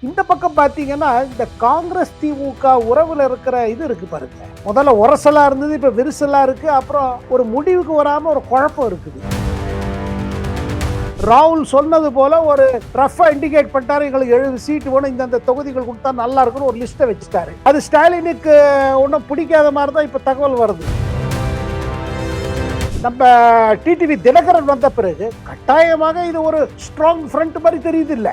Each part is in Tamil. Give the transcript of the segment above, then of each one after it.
இந்த பக்கம் பார்த்தீங்கன்னா, இந்த காங்கிரஸ், திமுக உறவுல இருக்கிற இது இருக்கு பாருங்க. முதல்ல உரசலா இருந்தது, இப்ப விரிசலா இருக்கு. அப்புறம் ஒரு முடிவுக்கு வராம ஒரு குழப்பம் இருக்குது. ராகுல் சொன்னது போல ஒரு ரஃபா இண்டிகேட் பண்ணிட்டாரு. எங்களுக்கு 70 சீட் வேணும், இந்தந்த தொகுதிகள் கொடுத்தா நல்லா இருக்குன்னு ஒரு லிஸ்ட்டை வச்சுட்டாரு. அது ஸ்டாலினுக்கு ஒன்றும் பிடிக்காத மாதிரி தான் இப்ப தகவல் வருது. நம்ம டிடிவி தினகரன் வந்த பிறகு கட்டாயமாக இது ஒரு ஸ்ட்ராங் ஃப்ரண்ட் மாதிரி தெரியுது இல்ல.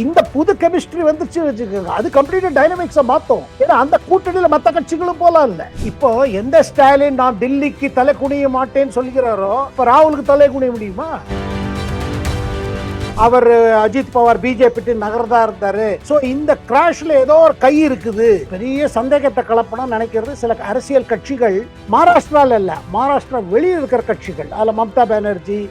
இந்த புது கெமிஸ்ட்ரி வந்துச்சு வச்சுக்கோங்க, அது கம்ப்ளீட்டா டைனமிக்ஸை மாத்தும். ஏன்னா அந்த கூட்டணியில மத்த கட்சிகளும் போல இல்ல. இப்போ எந்த ஸ்டாலின் நான் டெல்லிக்கு தலை குனிய மாட்டேன்னு சொல்லுகிறாரோ, இப்ப ராகுலுக்கு தலை குனிய முடியுமா? அவர் அஜித் பவார் பிஜேபி நகர்தா இருந்தாரு. சோ இந்த கிராஷ்ல ஏதோ ஒரு கை இருக்குது. பெரிய சந்தேகத்தை கலப்பணும் நினைக்கிறது சில அரசியல் கட்சிகள். மகாராஷ்டிரால இல்ல, மகாராஷ்டிரா வெளியே இருக்கிற கட்சிகள். அதுல மம்தா பானர்ஜி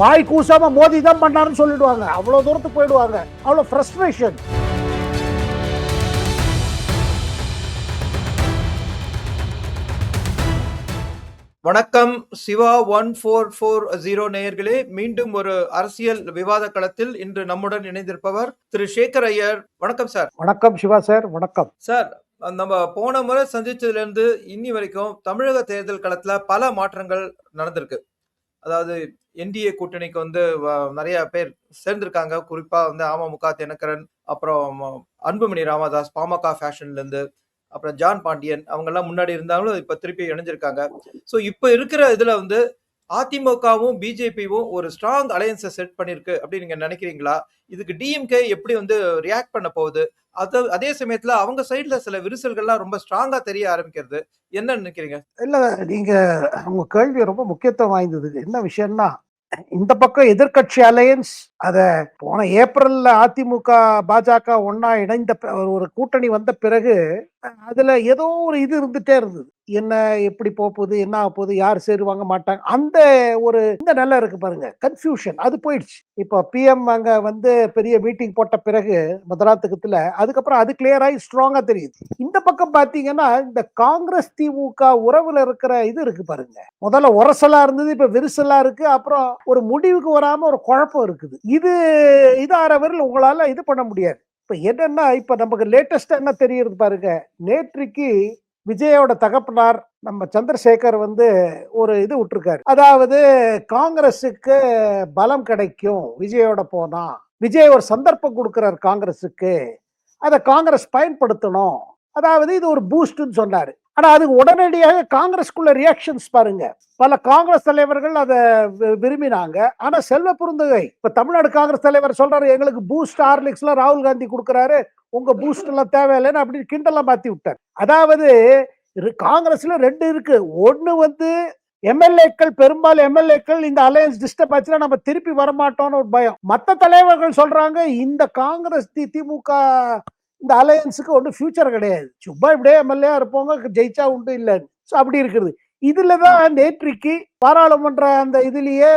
வாய் கூசாம மோதி தான் பண்ணாருன்னு சொல்லிடுவாங்க. அவ்வளவு தூரத்துக்கு போயிடுவாங்க. அவ்வளவு ஃப்ரஸ்ட்ரேஷன். வணக்கம் சிவா 1440 நேயர்களே, மீண்டும் ஒரு அரசியல் விவாத களத்தில் இன்று நம்முடன் இணைந்திருப்பவர் திரு சேகர் ஐயர். வணக்கம் சார். வணக்கம் சிவா சார். வணக்கம் சார். நம்ம போன முறை சந்திச்சதுல இருந்து இன்னி வரைக்கும் தமிழக தேர்தல் களத்துல பல மாற்றங்கள் நடந்திருக்கு. அதாவது என்டிஏ கூட்டணிக்கு வந்து நிறைய பேர் சேர்ந்திருக்காங்க. குறிப்பா வந்து அமமுக தினகரன், அப்புறம் அன்புமணி ராமதாஸ் பாமக ஃபேஷன்ல இருந்து, அப்புறம் ஜான் பாண்டியன் அவங்க எல்லாம் முன்னாடி இருந்தாலும் இப்ப திருப்பி இணைஞ்சிருக்காங்க. சோ இப்ப இருக்கிற இதுல வந்து அதிமுகவும் பிஜேபியும் ஒரு ஸ்ட்ராங் அலையன்ஸை செட் பண்ணிருக்கு அப்படின்னு நீங்க நினைக்கிறீங்களா? இதுக்கு டிஎம்கே எப்படி வந்து ரியாக்ட் பண்ண போகுது? அதே சமயத்துல அவங்க சைட்ல சில விரிசல்கள்லாம் ரொம்ப ஸ்ட்ராங்கா தெரிய ஆரம்பிக்கிறது. என்ன நினைக்கிறீங்க? இல்ல, நீங்க உங்க கேள்வி ரொம்ப முக்கியத்துவம் வாய்ந்தது. என்ன விஷயம்னா, இந்த பக்கம் எதிர்கட்சி அலையன்ஸ் அத போன ஏப்ரல்ல அதிமுக பாஜக ஒன்னா இணைந்த ஒரு கூட்டணி வந்த பிறகு அதுல ஏதோ ஒரு இது இருந்துட்டே இருந்தது. என்ன எப்படி போகுது, என்ன ஆக போகுது, யார் சேருவாங்க மாட்டாங்க, அந்த ஒரு இந்த நல்லா இருக்கு பாருங்க, கன்ஃபியூஷன் அது போயிடுச்சு. இப்போ பிஎம் அங்க வந்து பெரிய மீட்டிங் போட்ட பிறகு மதுராந்தகத்துல அதுக்கப்புறம் அது கிளியர் ஆகி ஸ்ட்ராங்கா தெரியுது. இந்த பக்கம் பாத்தீங்கன்னா, இந்த காங்கிரஸ் திமுக உறவுல இருக்கிற இது இருக்கு பாருங்க. முதல்ல உரசலா இருந்தது, இப்ப விரிசலா இருக்கு. அப்புறம் ஒரு முடிவுக்கு வராம ஒரு குழப்பம் இருக்குது. இது ஆறவரில் உங்களால இது பண்ண முடியாது. இப்ப என்னன்னா, இப்ப நமக்கு லேட்டஸ்டா என்ன தெரியுது பாருங்க. நேற்றைக்கு விஜயோட தகப்பனார் நம்ம சந்திரசேகர் வந்து ஒரு இது விட்டுருக்காரு. அதாவது காங்கிரஸுக்கு பலம் கிடைக்கும் விஜயோட போனா. விஜய் ஒரு சந்தர்ப்பம் கொடுக்கிறார் காங்கிரஸுக்கு, அதை காங்கிரஸ் பயன்படுத்தணும். அதாவது இது ஒரு பூஸ்ட்னு சொன்னாரு. ஆனா அது உடனடியாக காங்கிரஸ்குள்ள ரியாக்ஷன்ஸ் பாருங்க. பல காங்கிரஸ் தலைவர்கள் அதை விரும்பினாங்க. ஆனா செல்வ பெருந்தகை இப்ப தமிழ்நாடு காங்கிரஸ் தலைவர் சொல்றாரு, எங்களுக்கு பூஸ்ட் ஹார்லிக்ஸ் எல்லாம் ராகுல் காந்தி கொடுக்கிறாரு, உங்க பூஸ்ட் எல்லாம் தேவையில்லைன்னு அப்படி கிண்டலாம் மாத்தி விட்டார். அதாவது காங்கிரஸ்ல ரெண்டு இருக்கு. ஒண்ணு வந்து எம்எல்ஏக்கள், பெரும்பாலும் எம்எல்ஏக்கள் இந்த அலையன்ஸ் டிஸ்டர்ப் ஆச்சுன்னா நம்ம திருப்பி வரமாட்டோம்னு ஒரு பயம். மற்ற தலைவர்கள் சொல்றாங்க, இந்த காங்கிரஸ் திமுக இந்த அலையன்ஸுக்கு ஒன்றும் ஃபியூச்சர் கிடையாது, சும்மா இப்படியே எம்எல்ஏ இருப்போங்க, ஜெயிச்சா உண்டு இல்லைன்னு. ஸோ அப்படி இருக்குது. இதுலதான் நேற்றைக்கு பாராளுமன்ற அந்த இதுலயே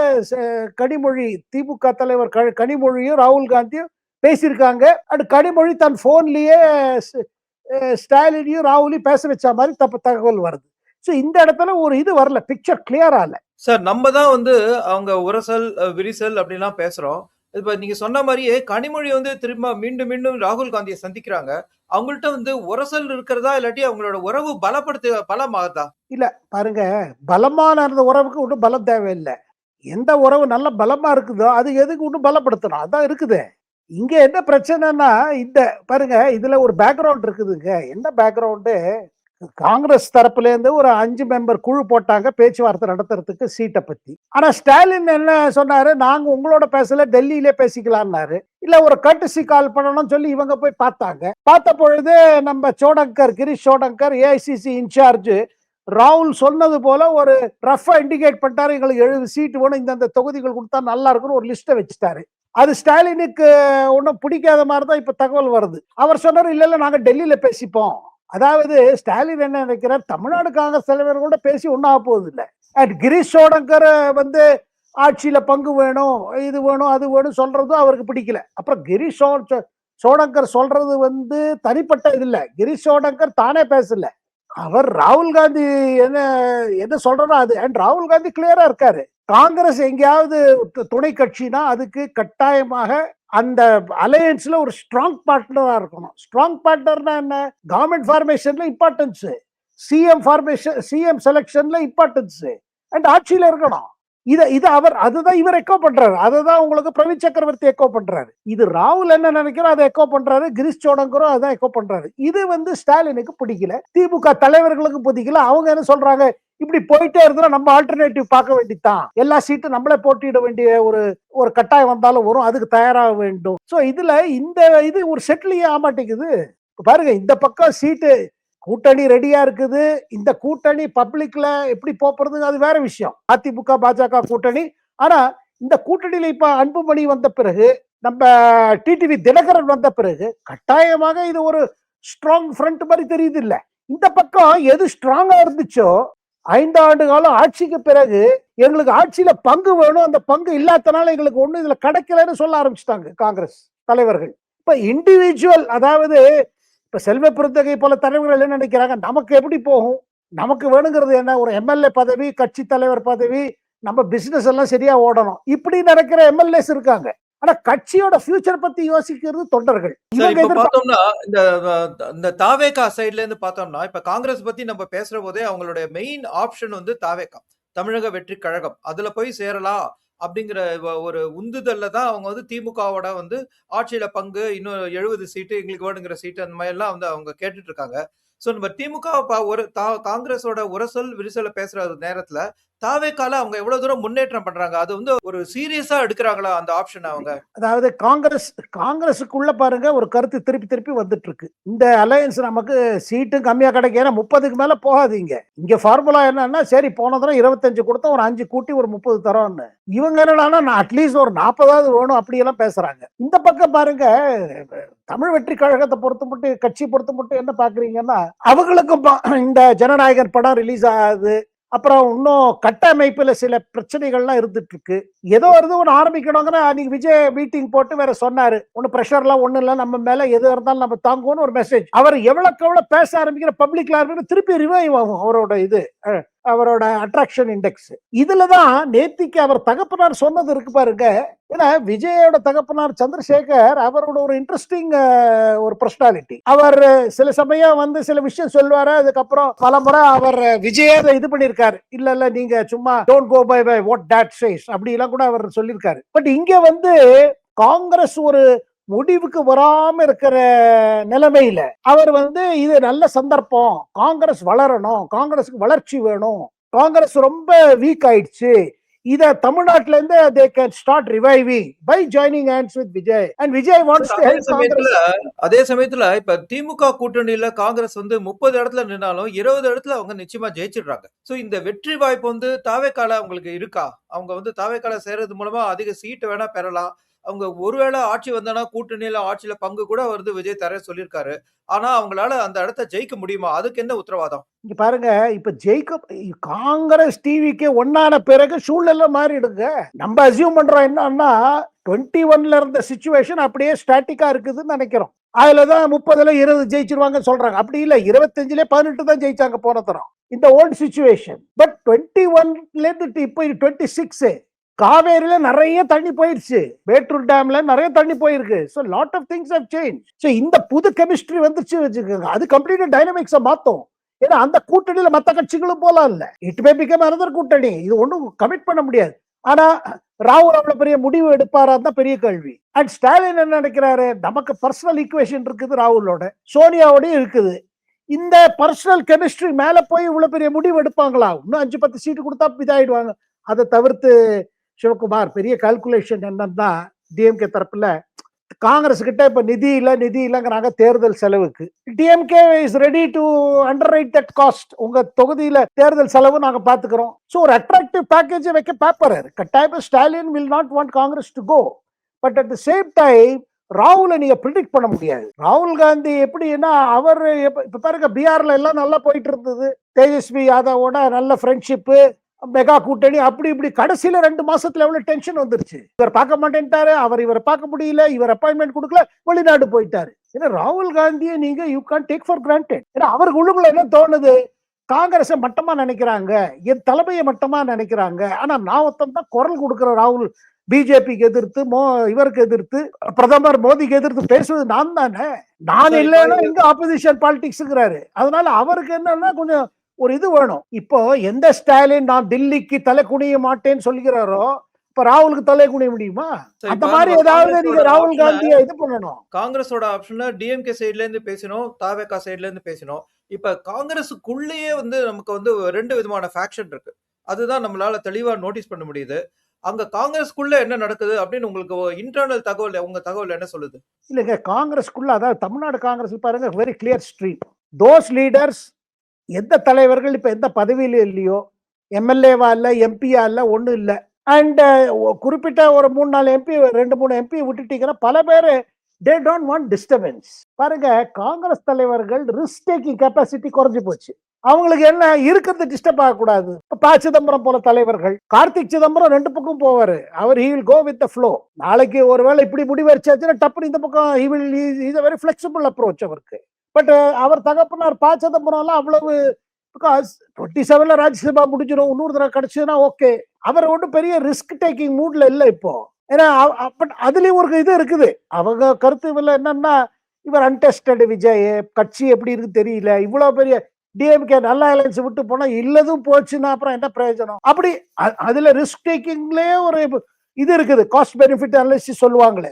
கனிமொழி, திமுக தலைவர் கனிமொழியும் ராகுல் காந்தியும் பேசியிருக்காங்க. அண்ட் கனிமொழி தன் போன்லயே ஸ்டாலினையும் ராகுலையும் பேச வச்ச மாதிரி தகவல் வருது. ஸோ இந்த இடத்துல ஒரு இது வரல, பிக்சர் கிளியர் ஆகல. சார், நம்ம தான் வந்து அவங்க உரசல் விரிசல் அப்படின்லாம் பேசுறோம். இப்ப நீங்க சொன்ன மாதிரியே கனிமொழி வந்து திரும்ப மீண்டும் மீண்டும் ராகுல் காந்தியை சந்திக்கிறாங்க. அவங்கள்ட்ட வந்து உரசல் இருக்கிறதா, இல்லாட்டி அவங்களோட உறவு பலமாகுதா? இல்ல பாருங்க, பலமான அந்த உறவுக்கு ஒன்றும் பலம் தேவையில்லை. எந்த உறவு நல்ல பலமா இருக்குதோ அது எதுக்கு ஒன்றும் பலப்படுத்தணும், அதான் இருக்குது. இங்க என்ன பிரச்சனைனா, இந்த பாருங்க இதுல ஒரு பேக்ரவுண்ட் இருக்குதுங்க. என்ன பேக்ரவுண்டு? காங்கிரஸ் தரப்புல இருந்து ஒரு 5 மெம்பர் குழு போட்டாங்க பேச்சுவார்த்தை நடத்துறதுக்கு சீட்டை பத்தி. ஆனா ஸ்டாலின் என்ன சொன்னாரு, நாங்க உங்களோட பேசல, டெல்லியிலே பேசிக்கலாம்னாரு. இல்ல ஒரு கர்ட்டசி கால் பண்ணணும்னு சொல்லி இவங்க போய் பார்த்தாங்க. பார்த்த பொழுது நம்ம சோடங்கர், கிரீஷ் சோடங்கர், ஏஐசிசி இன்சார்ஜ், ராகுல் சொன்னது போல ஒரு ரஃபா இண்டிகேட் பண்ணிட்டாரு. எங்களுக்கு 70 சீட் வேணும், இந்தந்த தொகுதிகள் கொடுத்தா நல்லா இருக்குன்னு ஒரு லிஸ்ட்டை வச்சுட்டாரு. அது ஸ்டாலினுக்கு ஒன்றும் பிடிக்காத மாதிரி தான் இப்ப தகவல் வருது. அவர் சொன்னாரு, இல்ல இல்ல நாங்க டெல்லியில பேசிப்போம். அதாவது ஸ்டாலின் என்ன நினைக்கிறார், தமிழ்நாடு காங்கிரஸ் தலைவர் கூட பேசி ஒன்றாக போகுது இல்லை. அண்ட் கிரீஷ் சோடங்கர் வந்து ஆட்சியில பங்கு வேணும், இது வேணும், அது வேணும் சொல்றதும் அவருக்கு பிடிக்கல. அப்புறம் கிரீஷ் சோடங்கர் சொல்றது வந்து தனிப்பட்ட இது இல்லை. கிரீஷ் சோடங்கர் தானே பேசல, அவர் ராகுல் காந்தி என்ன என்ன சொல்றதோ அது. அண்ட் ராகுல் காந்தி கிளியரா இருக்காரு, காங்கிரஸ் எங்கேயாவது துணை கட்சினா அதுக்கு கட்டாயமாக அந்த அலையன்ஸ்ல ஒரு ஸ்ட்ராங் பார்ட்னரா இருக்கணும். ஸ்ட்ராங் பார்ட்னர்னா என்ன? கவர்மெண்ட் ஃபார்மேஷன்ல இம்பார்ட்டன்ஸ், சிஎம் ஃபார்மேஷன், சிஎம் செலக்ஷன்ல இம்பார்ட்டன்ஸ், அண்ட் ஆட்சியில இருக்கணும். இது அவர் அதுதான் இவர் எக்கோ பண்றாரு. அதுதான் உங்களுக்கு பிரவீன் சக்கரவர்த்தி எக்கோ பண்றாரு. இது ராகுல் என்ன நினைக்கிறோம் அதை எக்கோ பண்றாரு. கிரீஷ் சோடங்கரும் அதான் எக்கோ பண்றாரு. இது ஸ்டாலினுக்கு பிடிக்கல, திமுக தலைவர்களுக்கு பிடிக்கல. அவங்க என்ன சொல்றாங்க, இப்படி போயிட்டே இருந்தா நம்ம ஆல்டர்னேட்டிவ் பார்க்க வேண்டியதுதான், எல்லா சீட்டும் நம்மளே போட்டியிட வேண்டிய ஒரு ஒரு கட்டாயம் வந்தாலும் வரும், அதுக்கு தயாராக வேண்டும். சோ இதுல இது ஒரு செட்டிலே ஆமாட்டேங்குது. பாருங்க, இந்த பக்கம் சீட்டு கூட்டணி ரெடியா இருக்குது. இந்த கூட்டணி பப்ளிக்ல எப்படி போறது அது வேற விஷயம், அதிமுக பாஜக கூட்டணி. ஆனா இந்த கூட்டணியில இப்ப அன்புமணி வந்த பிறகு, நம்ம டிடிவி தினகரன் வந்த பிறகு கட்டாயமாக இது ஒரு ஸ்ட்ராங் ஃப்ரண்ட் மாதிரி தெரியுது. இல்ல, இந்த பக்கம் எது ஸ்ட்ராங்கா இருந்துச்சோ 5 ஆண்டு காலம் ஆட்சிக்கு பிறகு எங்களுக்கு ஆட்சியில பங்கு வேணும், அந்த பங்கு இல்லாதனால எங்களுக்கு ஒண்ணு இதுல கிடைக்கலன்னு சொல்ல ஆரம்பிச்சிட்டாங்க காங்கிரஸ் தலைவர்கள். இப்ப இண்டிவிஜுவல், அதாவது இப்ப செல்வ பெருந்தகை போல தலைவர்கள் என்ன நினைக்கிறாங்க, நமக்கு எப்படி போகும், நமக்கு வேணுங்கிறது என்ன, ஒரு எம்எல்ஏ பதவி, கட்சி தலைவர் பதவி, நம்ம பிசினஸ் எல்லாம் சரியா ஓடணும், இப்படி நினைக்கிற எம்எல்ஏஸ் இருக்காங்க. ஆனா கட்சியோட ஃபியூச்சர் பத்தி யோசிக்கிறது தொண்டர்கள். இப்ப பார்த்தோம்னா இந்த தாவேகா சைட்ல இருந்து பார்த்தோம்னா, இப்ப காங்கிரஸ் பத்தி நம்ம பேசுற போதே அவங்களுடைய மெயின் ஆப்ஷன் வந்து தாவேகா, தமிழக வெற்றி கழகம், அதுல போய் சேரலாம் அப்படிங்கிற ஒரு உந்துதல்ல தான் அவங்க வந்து திமுகவோட வந்து ஆட்சியில பங்கு, இன்னும் 70 சீட்டு எங்களுக்கு வேணுங்கிற சீட்டு, அந்த மாதிரி எல்லாம் வந்து அவங்க கேட்டுட்டு இருக்காங்க. சோ நம்ம திமுக ஒரு காங்கிரஸோட உரசல் விரிசல பேசுற நேரத்துல தாவேக்கால அவங்க எவ்வளவு தூரம் முன்னேற்றம் பண்றாங்க, அது வந்து ஒரு சீரியஸா எடுக்கிறாங்களா அந்த ஆப்ஷன் அவங்க? அதாவது காங்கிரஸுக்குள்ள பாருங்க ஒரு கருத்து திருப்பி திருப்பி வந்துட்டு இருக்கு, இந்த அலையன்ஸ் நமக்கு சீட்டும் கம்மியா கிடைக்கும், ஏன்னா 30க்கு மேல போகாதீங்க. இங்க ஃபார்முலா என்னன்னா, சரி போன தடவை 25 கொடுத்தா ஒரு 5 கூட்டி ஒரு 30 தரோம்னு. இவங்க என்னன்னா அட்லீஸ்ட் ஒரு 40வது வேணும் அப்படி எல்லாம் பேசுறாங்க. இந்த பக்கம் பாருங்க, தமிழ் வெற்றி கழகத்தை பொறுத்த மட்டும், கட்சி பொறுத்த மட்டும் என்ன பாக்குறீங்கன்னா, அவங்களுக்கும் இந்த ஜனநாயகன் படம் ரிலீஸ் ஆகுது, அப்புறம் இன்னும் கட்டமைப்புல சில பிரச்சனைகள்லாம் இருந்துட்டு இருக்கு. ஏதோ ஒன்று ஆரம்பிக்கணுங்கன்னா அன்னைக்கு விஜய் மீட்டிங் போட்டு வேற சொன்னாரு, ஒன்னும் பிரஷர்லாம் ஒண்ணு இல்ல, நம்ம மேல எது இருந்தாலும் நம்ம தாங்குவோம்னு ஒரு மெசேஜ். அவர் எவ்வளவுக்கு எவ்வளவு பேச ஆரம்பிக்கிற பப்ளிக்ல திருப்பி ரிவைவ் ஆகும் அவரோட அவரோட அட்ராக்ஷன் இண்டெக்ஸ். இதுலதான் நேத்திக்கு அவர் தகப்பனார் சொன்னது இருக்கு பாருங்க. ஏன்னா விஜயோட தகப்பனார் சந்திரசேகர் அவரோட ஒரு இன்ட்ரெஸ்டிங் ஒரு பர்சனாலிட்டி. அவர் சில சமயம் வந்து சில விஷயம் சொல்லுவாரு, அதுக்கப்புறம் பல முறை அவர் விஜய இது பண்ணிருக்காரு, இல்ல நீங்க சும்மா don't go by what that says அப்படி எல்லாம் கூட அவர் சொல்லியிருக்காரு. பட் இங்க வந்து காங்கிரஸ் ஒரு முடிவுக்கு வராம இருக்கிற நிலைமையில அவர் வந்து இது நல்ல சந்தர்ப்பம், காங்கிரஸ் வளரணும், காங்கிரஸுக்கு வளர்ச்சி வேணும், காங்கிரஸ் ரொம்ப வீக் ஆயிடுச்சு, இத தமிழ்நாட்டுல இருந்து they can start reviving by joining hands with Vijay and Vijay wants to help Congress. அதே சமயத்துல இப்ப திமுக கூட்டணியில காங்கிரஸ் வந்து 30 இடத்துல நின்னாலும் 20 இடத்துல அவங்க நிச்சயமா ஜெயிச்சிடுறாங்க. சோ இந்த வெற்றி வாய்ப்பு வந்து தாவேக்கால அவங்களுக்கு இருக்கா? அவங்க வந்து தாவேக்கால சேர்றது மூலமா அதிக சீட் வேணா பெறலாம். அவங்க ஒருவேளை ஆட்சி வந்தானா கூட்டணியில ஆட்சியில பங்கு கூட வருது விஜய் தர சொல்லியிருக்காரு. ஆனா அவங்களால அந்த இடத்தை ஜெயிக்க முடியுமா? அதுக்கு என்ன உத்தரவாதம்? இங்க பாருங்க, இப்ப காங்கிரஸ் டிவிக்கு ஒன்னான பிறகு சூழ்நிலை மாறிடுங்க. நம்ம அசியூம் பண்றோம் என்னன்னா 21ல இருந்த சிச்சுவேஷன் அப்படியே ஸ்டாட்டிக்கா இருக்குதுன்னு நினைக்கிறோம். அதுலதான் 30ல 20 ஜெயிச்சிருவாங்க சொல்றாங்க. அப்படி இல்ல, 25ல 18 தான் ஜெயிச்சாங்க போன தரம். இந்த ஓல்ட் சிச்சுவேஷன். பட் 21ல இருந்து இப்ப 26 காவேரியில நிறைய தண்ணி போயிருச்சு, மேட்டூர் டேம்ல நிறைய தண்ணி போயிருக்கு. So lot of things have change. So இந்த புது கெமிஸ்ட்ரி வந்துச்சு வச்சுக்கோங்க, அது கம்ப்ளீட்டா டைனமிக்ஸை மாத்தும். ஏன்னா அந்த கூட்டணியில மத்த கட்சிகளும் போலாம் இல்ல, இட் மே பிகம் அனதர் கூட்டணி, இது ஒண்ணும் கமிட் பண்ண முடியாது. ஆனா ராகுல் அவ்வளவு பெரிய முடிவு எடுப்பாரா தான் பெரிய கேள்வி. அண்ட் ஸ்டாலின் என்ன நினைக்கிறாரு, நமக்கு பர்சனல் ஈக்குவேஷன் இருக்குது, ராகுலோட சோனியாவோடய இருக்குது, இந்த பர்சனல் கெமிஸ்ட்ரி மேல போய் இவ்வளவு பெரிய முடிவு எடுப்பாங்களா? இன்னும் 5-10 சீட்டு கொடுத்தா இதாயிடுவாங்க. அதை தவிர்த்து சிவகுமார் பெரிய கால்குலேஷன் என்னன்னா, டிஎம்கே தரப்புல காங்கிரஸ் கிட்ட இப்ப நிதி இல்லங்கிறாங்க தேர்தல் செலவுக்கு. DMK is ready to underwrite that cost. உங்க தொகுதியில தேர்தல் செலவு நாங்க பாத்துக்கிறோம். சோ ஒரு அட்ராக்டிவ் பேக்கேஜ் வைக்க பாப்பாரு. கட்டாயமா Stalin will not want Congress to go. But at the same time ராகுல நீங்க ப்ரிடிக்ட் பண்ண முடியாது. ராகுல் காந்தி எப்படின்னா, அவர் இப்ப பாருங்க, பீகார்ல எல்லாம் நல்லா போயிட்டு இருந்தது, தேஜஸ்வி யாதவோட நல்ல ஃப்ரெண்ட்ஷிப், மெகா கூட்டணி, அப்படி இப்படி கடைசியில 2 மாசத்துல எவ்வளவு டென்ஷன் வந்துருச்சு. இவர் பார்க்க மாட்டேன்ட்டாரு, இவரை பார்க்க முடியல, இவர் அப்பாயின்மெண்ட் கொடுக்கல, வெளிநாடு போயிட்டாரு. ஏன்னா ராகுல் காந்தியை நீங்க you can't take for granted. ஏன்னா அவருக்கு உள்ளுக்குள்ள என்ன தோணுது, காங்கிரஸை மட்டமா நினைக்கிறாங்க, என் தலைமையை மட்டமா நினைக்கிறாங்க. ஆனா நான் ஒருத்தன் தான் குரல் கொடுக்கிற ராகுல் பிஜேபிக்கு எதிர்த்து இவருக்கு எதிர்த்து பிரதமர் மோடிக்கு எதிர்த்து பேசுவது நான் தானே. நான் சார், இப்போ இல்லைன்னா இங்க ஆப்போசிஷன் பாலிடிக்ஸ்ங்கிறாரு. அதனால அவருக்கு என்னன்னா கொஞ்சம் ஒரு இது வேணும். இப்போ எந்த ஸ்டாலின் நான் தில்லிக்கு தலை குனிய மாட்டேன்னு சொல்கிறாரோ, இப்ப ராகுலுக்கு தலை குனிய முடியுமா? சார், அந்த இப்ப மாதிரி நம்ம ஏதாவது நீங்க காங்கிரஸோட ராகுல் ஆப்ஷனை காந்தியை இது பண்ணணும். காங்கிரஸோட ஆப்ஷன்ல டிஎம்கே சைடுல இருந்து பேசினோம், தாவேகா சைடுல இருந்து பேசினோம். இப்ப காங்கிரஸுக்குள்ளேயே வந்து நமக்கு வந்து 2 விதமான ஃபேக்ஷன் இருக்கு. அதுதான் நம்மளால தெளிவா நோட்டீஸ் பண்ண முடியுது. அங்க காங்கிரஸ்க்குள்ள என்ன நடக்குது அப்படின்னு உங்களுக்கு இன்டர்னல் தகவல், உங்க தகவல் என்ன சொல்லுது? இல்லைங்க, காங்கிரஸ்க்குள்ள அதாவது தமிழ்நாடு காங்கிரஸ் பாருங்க very clear stream. Those leaders எந்த தலைவர்கள் இப்ப எந்த பதவியில இல்லையோ, எம்எல்ஏவா இல்ல, எம்பியா இல்ல, ஒண்ணும் இல்ல. அண்ட் குறிப்பிட்ட ஒரு 3-4 எம்பி, 2-3 எம்பி விட்டுட்டீங்கன்னா பல பேரு தே டோன்ட் வாண்ட் டிஸ்டர்பன்ஸ். பாருங்க, காங்கிரஸ் தலைவர்கள் ரிஸ்க் டேக்கிங் கெப்பாசிட்டி குறைஞ்சு போச்சு. அவங்களுக்கு என்ன இருக்கிறது டிஸ்டர்ப் ஆகக்கூடாது. ப சிதம்பரம் போல தலைவர்கள், கார்த்திக் சிதம்பரம் 2 பக்கம் போவாரு. அவர் he will go with the flow. நாளைக்கு ஒருவேளை இப்படி முடிவெடுச்சாச்சுன்னா டப்புனு இந்த பக்கம் he will is a very flexible approach அவருக்கு. பட் அவர் தகப்பனார் ப சிதம்பரம்லாம் அவ்வளவு பிகாஸ் 27ல ராஜ்யசபா முடிஞ்சிடும், இன்னொரு தடவை கிடைச்சதுன்னா ஓகே. அவர் ஒன்றும் பெரிய ரிஸ்க் டேக்கிங் மூட்ல இல்லை இப்போ. ஏன்னா பட் அதுலயும் ஒரு இது இருக்குது. அவங்க கருத்து என்னன்னா, இவர் அன்டெஸ்டட் விஜய், கட்சி எப்படி இருக்கு தெரியல, இவ்வளவு பெரிய டிஎம்கே நல்ல அலைன்ஸ் விட்டு போனா இல்லதும் போச்சுன்னா அப்புறம் என்ன பிரயோஜனம்? அப்படி அதுல ரிஸ்க் டேக்கிங்லயே ஒரு இது இருக்குது. காஸ்ட் பெனிஃபிட் அனாலிசிஸ் சொல்லுவாங்களே,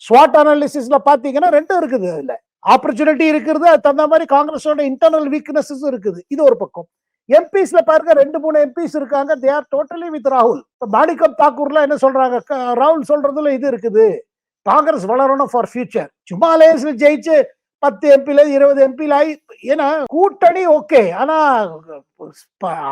ஸ்வாட் அனாலிசிஸ்ல பாத்தீங்கன்னா 2 இருக்குது. அதுல ஆப்பர்ச்சுனிட்டி இருக்கிறது, அது தகுந்த மாதிரி காங்கிரஸோட இன்டர்னல் வீக்னஸஸ் இருக்குது. இது ஒரு பக்கம். எம்பிஸ்ல பாருங்க 2-3 எம்பிஸ் இருக்காங்க, தே ஆர் டோட்டலி வித் ராகுல். மாணிக்கம் தாக்கூர்ல என்ன சொல்றாங்க, ராகுல் சொல்றதுல இது இருக்குது, காங்கிரஸ் வளரணும் ஃபார் ஃபியூச்சர். சும்மா அலையன்ஸ்ல ஜெயிச்சு 10 எம்பில 20 எம்பில ஏன்னா கூட்டணி ஓகே, ஆனா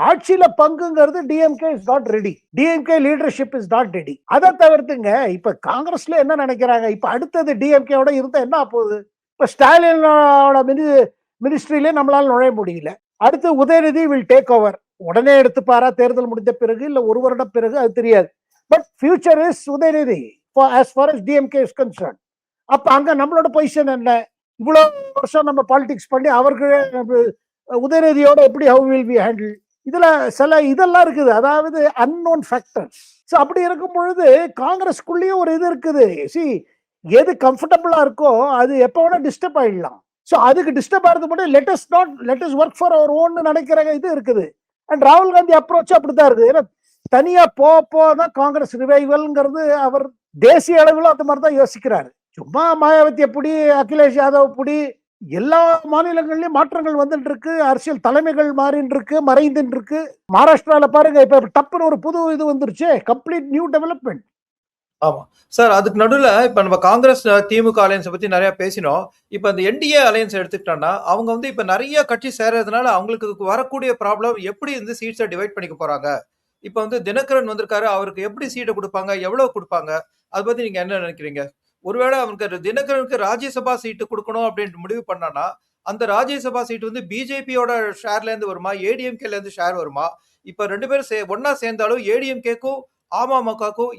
ஆட்சியில பங்குங்கிறது DMK is not ready. DMK leadership is not ready. அதை தவிர்த்துங்க இப்ப காங்கிரஸ்ல என்ன நினைக்கிறாங்க, இப்ப அடுத்தது டிஎம்கேவோட இருந்தா என்ன போகுது? இப்ப ஸ்டாலினோட மினிஸ்ட்ரியிலே நம்மளால நுழைய முடியல. அடுத்து உதயநிதி வில் டேக் ஓவர். உடனே எடுத்துப்பாரா தேர்தல் முடிந்த பிறகு, இல்ல ஒரு வருடம் பிறகு, அது தெரியாது. But future is Udhayanidhi as far as DMK is concerned. அப்ப அங்க நம்மளோட பொசிஷன் என்ன? இவ்வளவு வருஷம் நம்ம பாலிடிக்ஸ் பண்ணி அவருக்கு உதயநிதியோட எப்படி how will we handle? இதுல சில இதெல்லாம் இருக்குது, அதாவது unknown factors. ஸோ அப்படி இருக்கும் பொழுது காங்கிரஸ்குள்ளேயும் ஒரு இது இருக்குது. எது கம்ஃபர்டபுளா இருக்கோ அது எப்போ வேணா டிஸ்டர்ப் ஆயிடலாம். ஸோ அதுக்கு டிஸ்டர்ப் ஆகிறது மட்டும் let us work for our own நினைக்கிற இது இருக்குது. அண்ட் ராகுல் காந்தி அப்ரோச் அப்படிதான் இருக்குது. ஏன்னா தனியா போதான் காங்கிரஸ் ரிவைவல்ங்கிறது அவர் தேசிய அளவில் அந்த மாதிரி தான் யோசிக்கிறாரு. சும்மா மாயாவதி எப்படி, அகிலேஷ் யாதவ் எப்படி, எல்லா மாநிலங்கள்லயும் மாற்றங்கள் வந்துட்டு இருக்கு, அரசியல் தலைமைகள் மாறின்னு இருக்கு, மறைந்துட்டு இருக்கு. மகாராஷ்டிரால பாருங்க இப்ப டப்புன்னு ஒரு புது இது வந்துருச்சு, கம்ப்ளீட் நியூ டெவலப்மெண்ட். ஆமா சார், அதுக்கு நடுவுல இப்ப நம்ம காங்கிரஸ் திமுக அலையன்ஸ் பத்தி நிறைய பேசினோம். இப்ப இந்த என்டிஏ அலையன்ஸ் எடுத்துக்கிட்டோம்னா அவங்க வந்து இப்ப நிறைய கட்சி சேர்றதுனால அவங்களுக்கு வரக்கூடிய ப்ராப்ளம் எப்படி வந்து சீட்ஸை டிவைட் பண்ணிக்க போறாங்க. இப்ப வந்து தினகரன் வந்திருக்காரு, அவருக்கு எப்படி சீட்டை கொடுப்பாங்க, எவ்வளவு கொடுப்பாங்க, அதை பத்தி நீங்க என்ன நினைக்கிறீங்க? ஒருவேளை அவனுக்கு தினகரனுக்கு ராஜ்யசபா சீட்டு கொடுக்கணும் அப்படின்னு முடிவு பண்ணானா அந்த ராஜ்யசபா சீட் வந்து பிஜேபியோட ஷேர்ல இருந்து வருமா, ஏடிஎம்கேல இருந்து ஷேர் வருமா? இப்ப 2 பேரும் ஒன்னா சேர்ந்தாலும் ஏடிஎம்கேக்கும் அமமுகவுக்கும்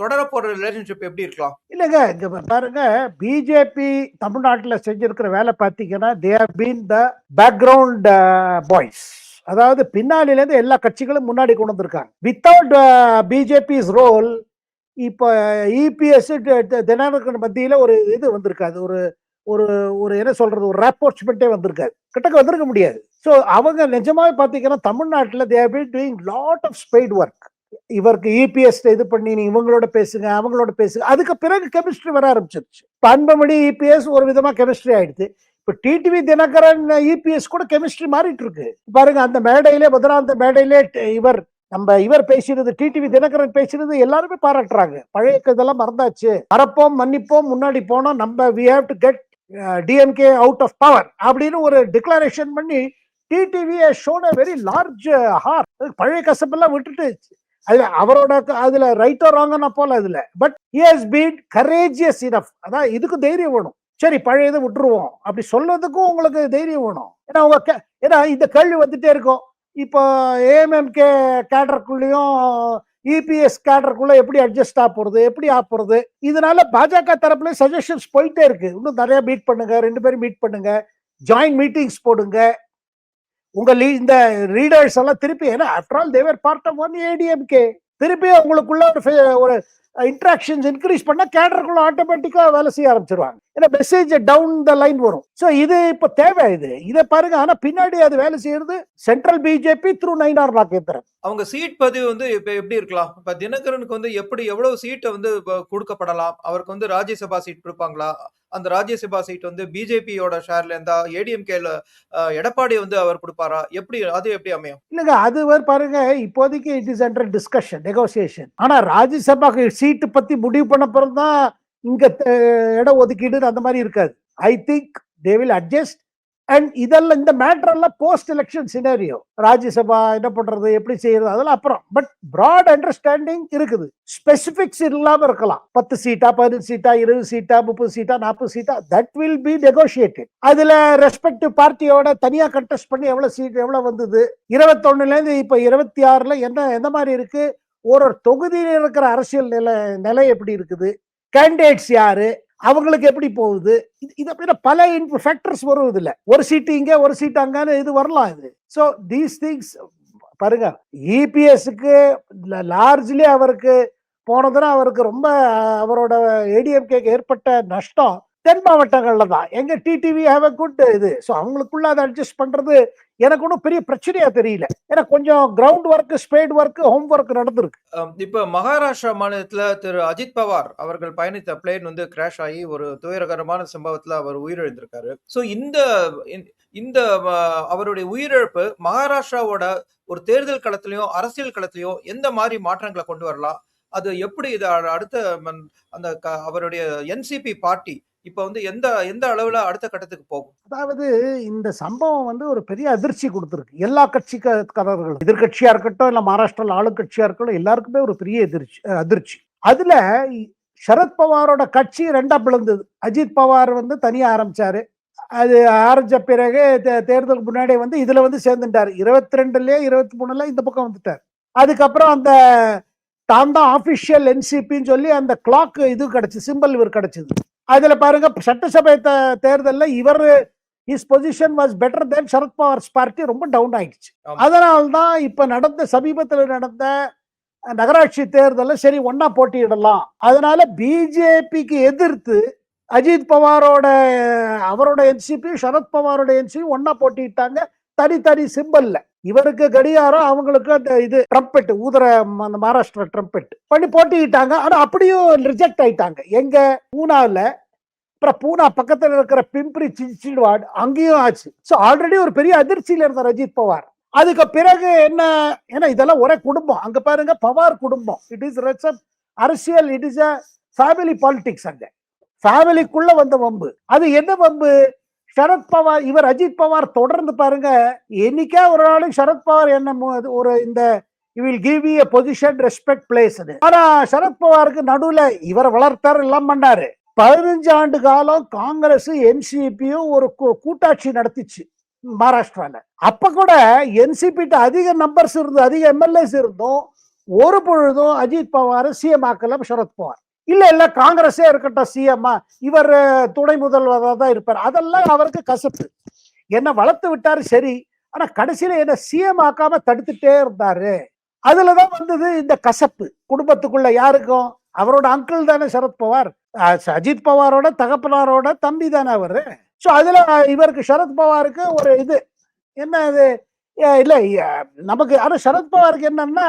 தொடர போற ரிலேஷன்ஷிப் எப்படி இருக்கலாம்? இல்லைங்க, இங்க பாருங்க, பிஜேபி தமிழ்நாட்டில் செஞ்சிருக்கிற வேலை பார்த்தீங்கன்னா they have been the background boys. அதாவது பின்னாடில இருந்து எல்லா கட்சிகளும் முன்னாடி கொண்டு வந்திருக்காங்க. வித்தவுட் பிஜேபிஸ் ரோல் இப்போ இபிஎஸ் தினகரன் மத்தியில ஒரு இது வந்திருக்காது, ஒரு ஒரு ஒரு என்ன சொல்றது, ஒரு ராப்போர்ட்மெண்ட்டே வந்திருக்காது, கிட்டக்க வந்திருக்க முடியாது. ஸோ அவங்க நிஜமாவே பார்த்தீங்கன்னா தமிழ்நாட்டில் they have been doing lot of spade work. இவருக்கு இபிஎஸ் இது பண்ணி நீ இவங்களோட பேசுங்க அவங்களோட பேசுங்க, அதுக்கு பிறகு கெமிஸ்ட்ரி வர ஆரம்பிச்சிருச்சு. அன்புமணி இபிஎஸ் ஒரு விதமா கெமிஸ்ட்ரி ஆயிடுது. இப்ப டிடிவி தினகரன் இபிஎஸ் கூட கெமிஸ்ட்ரி மாறிட்டு இருக்கு பாருங்க. அந்த மேடையிலே முதலாந்த மேடையிலே இவர் பேசினது, டிடிவி தினகரன் பேசினது எல்லாருமே பாராட்டுறாங்க. பழைய இதெல்லாம் மறந்தாச்சு, மறப்போம் மன்னிப்போம், முன்னாடி போனோம், நம்ம we have to get DMK out of power அப்படின்னு ஒரு டிக்ளரேஷன் பண்ணி TTV has shown a very large heart. பழைய கசப்பெல்லாம் விட்டுட்டு அதுல அவரோட அதுல ரைட்டோ ராங்கன்னு போல அதுல, but he has been courageous enough. அதான் இதுக்கு தைரியம் வேணும். சரி பழைய இதை விட்டுருவோம் அப்படி சொல்றதுக்கும் உங்களுக்கு தைரியம் வேணும். ஏன்னா இந்த கேள்வி வந்துட்டே இருக்கும். இப்போ ஏஎம்எம்கே கேடருக்குள்ளயும் இபிஎஸ் கேடருக்குள்ள எப்படி அட்ஜஸ்ட் ஆக போறது, எப்படி ஆக போறது, இதனால பாஜக தரப்புல சஜஷன்ஸ் போயிட்டே இருக்கு. இன்னும் நிறைய மீட் பண்ணுங்க, 2 பேரும் மீட் பண்ணுங்க, ஜாயிண்ட் மீட்டிங்ஸ் போடுங்க, உங்க இந்த ரீடர்ஸ் எல்லாம் திருப்பி, ஏன்னா after all they were part of one ADMK, திருப்பி உங்களுக்குள்ள ஒரு இன்ட்ராக்ஷன்ஸ் இன்க்ரீஸ் பண்ணா கேடருக்குள்ள ஆட்டோமேட்டிக்கா வேலை செய்ய ஆரம்பிச்சிருவாங்க. ஏன்னா மெசேஜ் டவுன் த லைன் வரும். சோ இது இப்ப தேவை, இதை பாருங்க. ஆனா பின்னாடி அது வேலை செய்யறது central BJP through Nainar Nagendran. அவங்க சீட் பதிவு வந்து இப்ப எப்படி இருக்கலாம்? இப்ப தினகரனுக்கு வந்து எவ்வளவு சீட் வந்து கொடுக்கப்படலாம்? அவருக்கு வந்து ராஜ்யசபா சீட் கொடுப்பாங்களா? அந்த ராஜ்யசபா சீட் வந்து பிஜேபியோட ஷேர்ல இருந்தா ஏடிஎம்கேல எடப்பாடி வந்து அவர் கொடுப்பாரா? அது எப்படி அமையும்? இல்லங்க, அது பாருங்க, இப்போதைக்கு it is under discussion, negotiation. ஆனா ராஜ்யசபா சீட்டு பத்தி முடிவு பண்ண பிறகுதான் இங்க இட ஒதுக்கீடு அந்த மாதிரி இருக்காது. I think they will adjust. And இதெல்லாம் இந்த மேட்டர் எல்லாம் போஸ்ட் எலெக்ஷன் சினாரியோ. ராஜ்யசபா என்ன பண்றது, எப்படி செய்யறது, அதெல்லாம் அப்புறம். பட் பிராட் அண்டர்ஸ்டாண்டிங் இருக்குது. ஸ்பெசிபிக்ஸ் இல்லாம இருக்கலாம். 10 சீட்டா, 15 சீட்டா, 20 சீட்டா, 30 சீட்டா, 40 சீட்டா, தட் வில் பி நெகோசியேட்டட். அதுல ரெஸ்பெக்டிவ் பார்ட்டியோட தனியா கண்டெஸ்ட் பண்ணி எவ்வளவு சீட் எவ்வளவு வந்தது, 21ல இருந்து இப்ப 26ல எந்த மாதிரி இருக்கு, ஒரு தொகுதியில் இருக்கிற அரசியல் நிலை எப்படி இருக்குது, கேண்டிடேட்ஸ் யாரு, அவங்களுக்கு எப்படி போகுது, இதை பல ஃபேக்டர்ஸ் வரும். இதுல ஒரு சீட்டு இங்க, ஒரு சீட்டு அங்கன்னு இது வரலாம். இது சோ தீஸ் திங்ஸ் பாருங்க. இபிஎஸ்க்கு லார்ஜ்லி அவருக்கு போனதுன்னா அவருக்கு ரொம்ப அவரோட ஏடிஎம்கேக்கு ஏற்பட்ட நஷ்டம் தென் மாவட்டங்கள்ல தான். எங்க டிடிவி ஹேவ் அ குட் இது. ஸோ அவங்களுக்குள்ள அதை அட்ஜஸ்ட் பண்றது எனக்கு ஒன்றும் பெரிய பிரச்சனையா தெரியல. ஏன்னா கொஞ்சம் ground work, spade work, home work நடந்திருக்கு. இப்ப மகாராஷ்டிரா மாநிலத்துல திரு அஜித் பவார் அவர்கள் பயணித்த பிளேன் வந்து கிராஷ் ஆகி ஒரு துயரகரமான சம்பவத்துல அவர் உயிரிழந்திருக்காரு. ஸோ இந்த அவருடைய உயிரிழப்பு மகாராஷ்டிராவோட ஒரு தேர்தல் களத்திலையும் அரசியல் களத்திலையும் எந்த மாதிரி மாற்றங்களை கொண்டு வரலாம்? அது எப்படி இது அடுத்த அந்த அவருடைய என்சிபி பார்ட்டி இப்ப வந்து எந்த அளவுல அடுத்த கட்டத்துக்கு போகும்? அதாவது இந்த சம்பவம் ஒரு பெரிய அதிர்ச்சி கொடுத்திருக்கு எல்லா கட்சிக்காரர்களும். எதிர்கட்சியா இருக்கட்டும், இல்ல மகாராஷ்டிரால ஆளுங்கட்சியா இருக்கட்டும், எல்லாருக்குமே ஒரு பெரிய அதிர்ச்சி. அதுல சரத்பவாரோட கட்சி ரெண்டா பிளந்தது. அஜித் பவார் தனியா ஆரம்பிச்சாரு. அது ஆரம்பிச்ச பிறகு தேர்தலுக்கு முன்னாடி இதுல சேர்ந்துட்டாரு. 22லயே 23ல இந்த பக்கம் வந்துட்டார். அதுக்கப்புறம் அந்த தான் தான் ஆபிஷியல் என்சிபின்னு சொல்லி அந்த கிளாக் இது கிடைச்சு, சிம்பிள் இவர் கிடைச்சது. அதுல பாருங்க, சட்டசபை தேர்தலில் இவர் is position was better then சரத்பவார்ஸ் party ரொம்ப டவுன் ஆயிடுச்சு. அதனால்தான் இப்ப சமீபத்தில் நடந்த நகராட்சி தேர்தலில் சரி ஒன்னா போட்டியிடலாம். அதனால பிஜேபிக்கு எதிர்த்து அஜித் பவாரோட அவரோட என்சிபி, சரத்பவாரோட என்சிபி ஒன்னா போட்டிட்டாங்க, தனி சிம்பிள்ல. இவருக்கு கடிகாரம், அவங்களுக்கு அந்த இது ட்ரம்பெட் ஊதுற அந்த மகாராஷ்டிரா ட்ரம்பெட் பண்ணி போட்டிக்கிட்டாங்க. ஆனா அப்படியும் ரிஜெக்ட் ஆயிட்டாங்க. எங்க பூனால, அப்புறம் பூனா பக்கத்துல இருக்கிற பிம்பிரி சின்சில்வாட் அங்கேயும் ஆச்சு. ஸோ ஆல்ரெடி ஒரு பெரிய அதிர்ச்சியில இருந்தார் அஜித் பவார். அதுக்கு பிறகு என்ன, ஏன்னா இதெல்லாம் ஒரே குடும்பம். அங்க பாருங்க, பவார் குடும்பம். இட் இஸ் அரசியல், it is a family politics. அங்க ஃபேமிலிக்குள்ள வந்த வம்பு. அது என்ன வம்பு? சரத்பவார், இவர் அஜித் பவார் தொடர்ந்து பாருங்க, என்னைக்கா ஒரு நாளும் சரத்பவார் என்ன ஒரு இந்த will give you a position, respect, place. ஆனா சரத்பவாருக்கு நடுவுல இவர் வளர்த்தார், எல்லாம் பண்ணாரு. 15 ஆண்டு காலம் காங்கிரஸ் என்சிபியும் ஒரு கூட்டாட்சி நடத்திச்சு மகாராஷ்டிரால. அப்ப கூட என்சிபி அதிக நம்பர்ஸ் இருந்து, அதிக எம்எல்ஏஸ் இருந்தும் ஒரு பொழுதும் அஜித் பவார் சிஎம் ஆக்கல சரத்பவார். இல்ல காங்கிரஸே இருக்கட்டும் சிஎம், இவர் துணை முதல்வராக தான் இருப்பார். அதெல்லாம் அவருக்கு கசப்பு. என்ன வளர்த்து விட்டாரு சரி, ஆனா கடைசியில என்ன சிஎம் ஆக்காம தடுத்துட்டே இருந்தாரு. அதுலதான் வந்தது இந்த கசப்பு குடும்பத்துக்குள்ள. யாருக்கும் அவரோட அங்கிள் தானே சரத்பவார், அஜித் பவாரோட தகப்பனாரோட தம்பி தானே அவரு. சோ அதுல இவருக்கு சரத்பவாருக்கு ஒரு இது என்ன, இது இல்ல நமக்கு. ஆனா சரத்பவாருக்கு என்னன்னா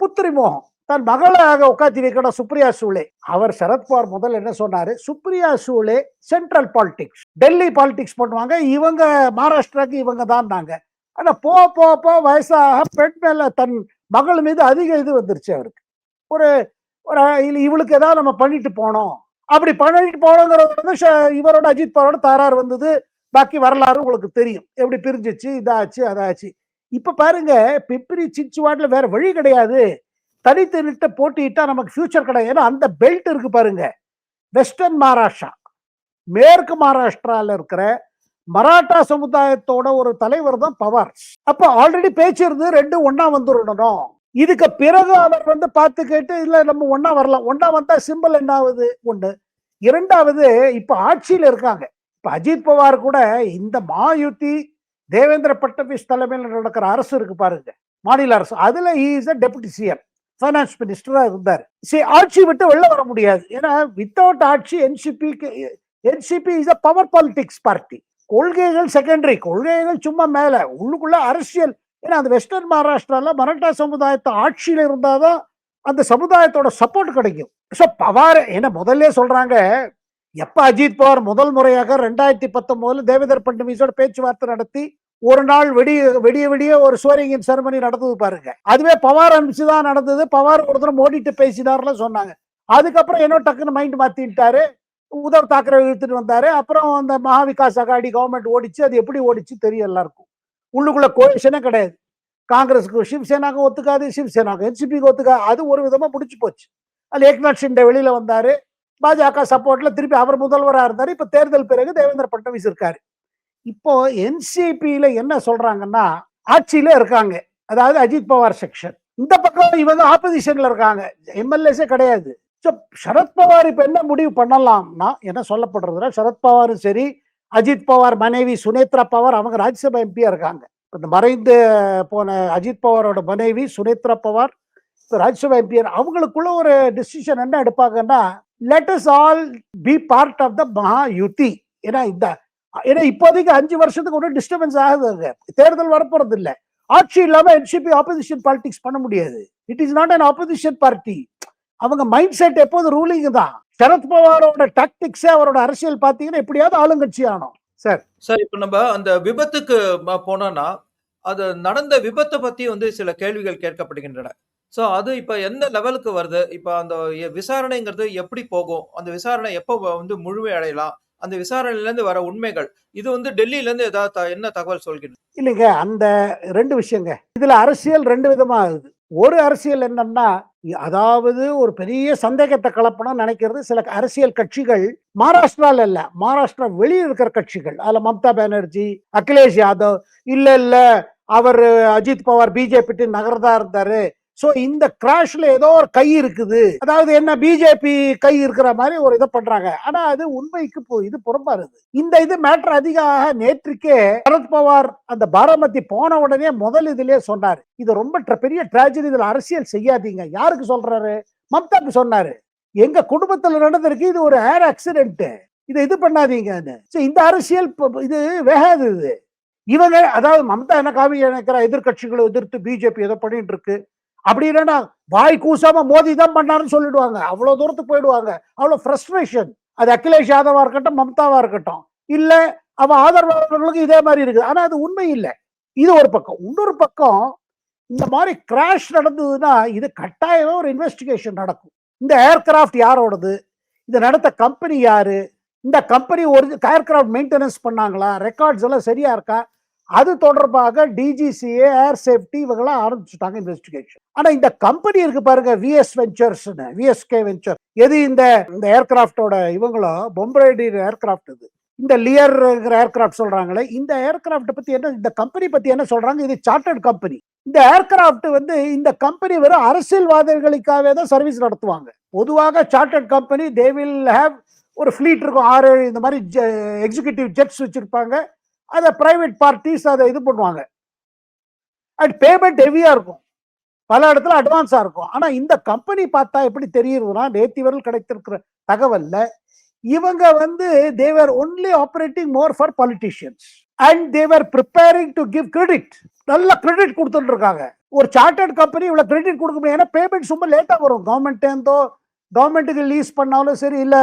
புத்திரி மோகம். தன் மகளாக உட்காத்தி வைக்கணும் சுப்ரியா சூலே. அவர் சரத்பவார் முதல்ல என்ன சொன்னாரு, Supriya Sule central politics, Delhi politics பண்ணுவாங்க, இவங்க மகாராஷ்டிராக்கு இவங்க தான் நாங்க. ஆனா போ வயசாக பெண் மேல தன் மகள் மீது அதிக இது வந்துருச்சு அவருக்கு. ஒரு இவளுக்கு ஏதாவது நம்ம பண்ணிட்டு போனோம், அப்படி பண்ணிட்டு போனோங்கிறது இவரோட அஜித் பவாரோட தாரார் வந்தது. பாக்கி வரலாறு உங்களுக்கு தெரியும், எப்படி பிரிஞ்சிச்சு, இதாச்சு அதாச்சு. இப்ப பாருங்க, பிப்ரி சின்சுவாட்ல வேற வழி கிடையாது, தனித்து நிட்டு போட்டிட்டா நமக்கு ஃபியூச்சர் கிடையாது. ஏன்னா அந்த பெல்ட் இருக்கு பாருங்க, வெஸ்டர்ன் மகாராஷ்டிரா, மேற்கு மகாராஷ்டிரால இருக்கிற மராட்டா சமுதாயத்தோட ஒரு தலைவர் தான் பவார். அப்ப ஆல்ரெடி பேச்சு இருந்து ரெண்டும் ஒன்னா வந்துடணும். இதுக்கு பிறகு அவர் பார்த்து கேட்டு, இல்ல நம்ம ஒன்னா வரலாம். ஒன்னா வந்தா சிம்பிள் என்ன ஆகுது? ஒண்ணு. இரண்டாவது, இப்ப ஆட்சியில இருக்காங்க. இப்ப அஜித் பவார் கூட இந்த மாயுத்தி தேவேந்திர பட்னவிஸ் தலைமையில் நடக்கிற அரசு இருக்கு பாருங்க, மாநில அரசு, அதுல he is a deputy CM, finance மினிஸ்டரா இருந்தார். சரி, ஆட்சி விட்டு வெளில வர முடியாது. ஏன்னா வித்தவுட் ஆட்சி NCP is a power politics party. கொள்கைகள் செகண்டரி, கொள்கைகள் சும்மா மேல, உள்ளுக்குள்ள அரசியல். ஏன்னா அந்த வெஸ்டர்ன் மகாராஷ்டிரால மராட்டா சமுதாயத்தை ஆட்சியில இருந்தாதான் அந்த சமுதாயத்தோட சப்போர்ட் கிடைக்கும். ஸோ பவார் என்ன முதல்ல சொல்றாங்க, எப்ப அஜித் பவார் முதல் முறையாக 2019 தேவேந்திர பட்னவிஸோட பேச்சுவார்த்தை நடத்தி ஒரு நாள் விடிய விடிய ஒரு ஸ்வரிங்கின் செரமனி நடந்தது பாருங்க, அதுவே பவார் அனுப்பிச்சுதான் நடந்தது. பவார் ஒரு தடவை மோடிட்டு பேசினார்ல சொன்னாங்க. அதுக்கப்புறம் என்ன டக்குன்னு மைண்ட் மாத்திட்டாரு, உத்தவ் தாக்கரே இழுத்துட்டு வந்தாரு. அப்புறம் அந்த மகாவிகாஸ் அகாடி கவர்மெண்ட் ஓடிச்சு. அது எப்படி ஓடிச்சு தெரியும் எல்லாருக்கும். உள்ளுக்குள்ள கோஷனே கிடையாது. காங்கிரஸுக்கு சிவசேனாக்கு ஒத்துக்காது, சிவசேனாக்கு என்சிபிக்கு ஒத்துக்காது. அது ஒரு விதமா முடிச்சு போச்சு. அது ஏக்நாத் ஷிண்டே வெளியில வந்தாரு, பாஜக சப்போர்ட்ல திருப்பி அவர் முதல்வராக இருந்தாரு. இப்ப தேர்தல் பிறகு தேவேந்திர பட்னவிஸ் இருக்காரு. இப்போ என்சிபியில என்ன சொல்றாங்கன்னா, ஆட்சியில இருக்காங்க, அதாவது அஜித் பவார் செக்ஷன். இந்த பக்கம் இவங்க ஆப்போசிஷன்ல இருக்காங்க, எம்எல்ஏஸே கிடையாது. சரத்பவார் இப்ப என்ன முடிவு பண்ணலாம்னா, என்ன சொல்லப்படுறதுன்னா, சரத்பவாரும் சரி, அஜித் பவார் மனைவி சுனேத்ரா பவார், அவங்க ராஜ்யசபா எம்பியா இருக்காங்க. இந்த மறைந்து போன அஜித் பவாரோட மனைவி சுனேத்ரா பவார் ராஜ்யசபா எம்பியர். அவங்களுக்குள்ள ஒரு டிசிஷன் என்ன எடுப்பாங்கன்னா, let us all be part of the Mahayuti. ஏன்னா இப்போதைக்கு 5 வருஷத்துக்கு ஒன்றும் டிஸ்டர்பன்ஸ் ஆகுதுங்க. தேர்தல் வரப்போறது இல்லை. ஆட்சி இல்லாம என்சிபி ஆப்போசிஷன் பாலிடிக்ஸ் பண்ண முடியாது. It is not an opposition party. அவங்க மைண்ட் செட் எப்போது ரூலிங் தான். சரத்பவாரோட டாக்டிக்ஸ், அவரோட அரசியல் பார்த்தீங்கன்னா எப்படியாவது ஆளுங்கட்சி ஆனோம். சார் சார், இப்ப நம்ம அந்த விபத்துக்கு போனோம்னா, அது நடந்த விபத்தை பத்தி வந்து சில கேள்விகள் கேட்கப்படுகின்றன. சோ அது இப்ப எந்த லெவலுக்கு வருது? இப்ப அந்த விசாரணைங்கிறது எப்படி போகும்? அந்த விசாரணை எப்போ வந்து முழுமை அடையலாம்? அந்த விசாரணையில இருந்து வர உண்மைகள், இது வந்து டெல்லியில இருந்து ஏதாவது என்ன தகவல் சொல்கிறது? இல்லைங்க, அந்த 2 விஷயங்க. இதுல அரசியல் 2 விதமா ஆகுது. ஒரு அரசியல் என்னன்னா, அதாவது ஒரு பெரிய சந்தேகத்தை கலப்பணும்னு நினைக்கிறது சில அரசியல் கட்சிகள். மகாராஷ்டிரால இல்ல, மகாராஷ்டிரா வெளியே இருக்கிற கட்சிகள், அதுல மம்தா பானர்ஜி, அகிலேஷ் யாதவ், இல்ல அவர் அஜித் பவார் பிஜேபி நகர்தா இருந்தாரு, சோ இந்த கிராஷ்ல ஏதோ ஒரு கை இருக்குது, அதாவது என்ன பிஜேபி கை இருக்கிற மாதிரி ஒரு இதை பண்றாங்க. ஆனா அது உண்மைக்கு இது புறம்பாருது. இது மேட்டர் அதிகமாக நேற்றுக்கே சரத்பவார் அந்த பாராமதி போன உடனே முதல் இதுலயே சொன்னாரு, இது ரொம்ப பெரிய டிராஜடி, இதுல அரசியல் செய்யாதீங்க. யாருக்கு சொல்றாரு? மம்தாக்கு சொன்னாரு. எங்க குடும்பத்துல நடந்திருக்கு, இது ஒரு ஏர் ஆக்சிடென்ட், இது பண்ணாதீங்கன்னு. இந்த அரசியல் இது வேகாது. இவங்க அதாவது மம்தா என்ன காவி நினைக்கிற, எதிர்கட்சிகளை எதிர்த்து பிஜேபி ஏதோ பண்ணிட்டு இருக்கு அப்படி இல்லைன்னா வாய் கூசாம மோதி தான் பண்ணாருன்னு சொல்லிடுவாங்க. அவ்வளவு தூரத்துக்கு போயிடுவாங்க. அவ்வளவு ஃப்ரஸ்ட்ரேஷன். அது அகிலேஷ் யாதவா இருக்கட்டும், மம்தாவா இருக்கட்டும், இல்ல அவ ஆதரவாளர்களுக்கு இதே மாதிரி இருக்குது. ஆனா அது உண்மை இல்லை. இது ஒரு பக்கம். இன்னொரு பக்கம், இந்த மாதிரி கிராஷ் நடந்ததுன்னா இது கட்டாயமா ஒரு இன்வெஸ்டிகேஷன் நடக்கும். இந்த ஏர்கிராஃப்ட் யாரோடது, இதை நடத்த கம்பெனி யாரு, இந்த கம்பெனி ஒரு ஏர்கிராஃப்ட் மெயின்டெனன்ஸ் பண்ணாங்களா, ரெக்கார்ட்ஸ் எல்லாம் சரியா இருக்கா, அது தொடர்பாக டிஜிசிஏ, ஏர் சேஃப்டி இவங்கெல்லாம் ஆரம்பிச்சுட்டாங்க இன்வெஸ்டிகேஷன். ஆனா இந்த கம்பெனி இருக்கு பாருங்க, விஎஸ்கே வெஞ்சர், எது இந்த ஏர்கிராஃப்டோட இவங்களும் பொம்பரேடியர் ஏர்கிராஃப்ட், இந்த லியர் ஏர்கிராஃப்ட் சொல்றாங்களே, இந்த ஏர்கிராஃப்ட் பத்தி என்ன, இந்த கம்பெனி பத்தி என்ன சொல்றாங்க, இது சார்ட்டர்ட் கம்பெனி. இந்த ஏர்கிராஃப்ட் இந்த கம்பெனி வெறும் அரசியல்வாதிகளுக்காகவே தான் சர்வீஸ் நடத்துவாங்க. பொதுவாக chartered company they will have ஒரு ஃபிளீட் இருக்கும், 6 இந்த மாதிரி எக்ஸிகியூட்டிவ் ஜெட்ஸ் வச்சிருப்பாங்க. அதை பிரைவேட் பார்ட்டிஸ் அதை இது பண்ணுவாங்க. அண்ட் பேமெண்ட் ஹெவியா இருக்கும், பல இடத்துல அட்வான்ஸா இருக்கும். ஆனா இந்த கம்பெனி பார்த்தா எப்படி தெரியுதுன்னா, நேற்று வரை கிடைத்திருக்கிற தகவல்ல இவங்க they were only operating more for politicians and they were preparing to give credit. நல்ல கிரெடிட் கொடுத்துட்டு இருக்காங்க. ஒரு சார்ட்டர்ட் கம்பெனி இவ்வளவு கிரெடிட் கொடுக்க முடியும். ஏன்னா பேமெண்ட் ரொம்ப லேட்டா வரும். கவர்மெண்ட்டுக்கு லீஸ் பண்ணாலும் சரி, இல்ல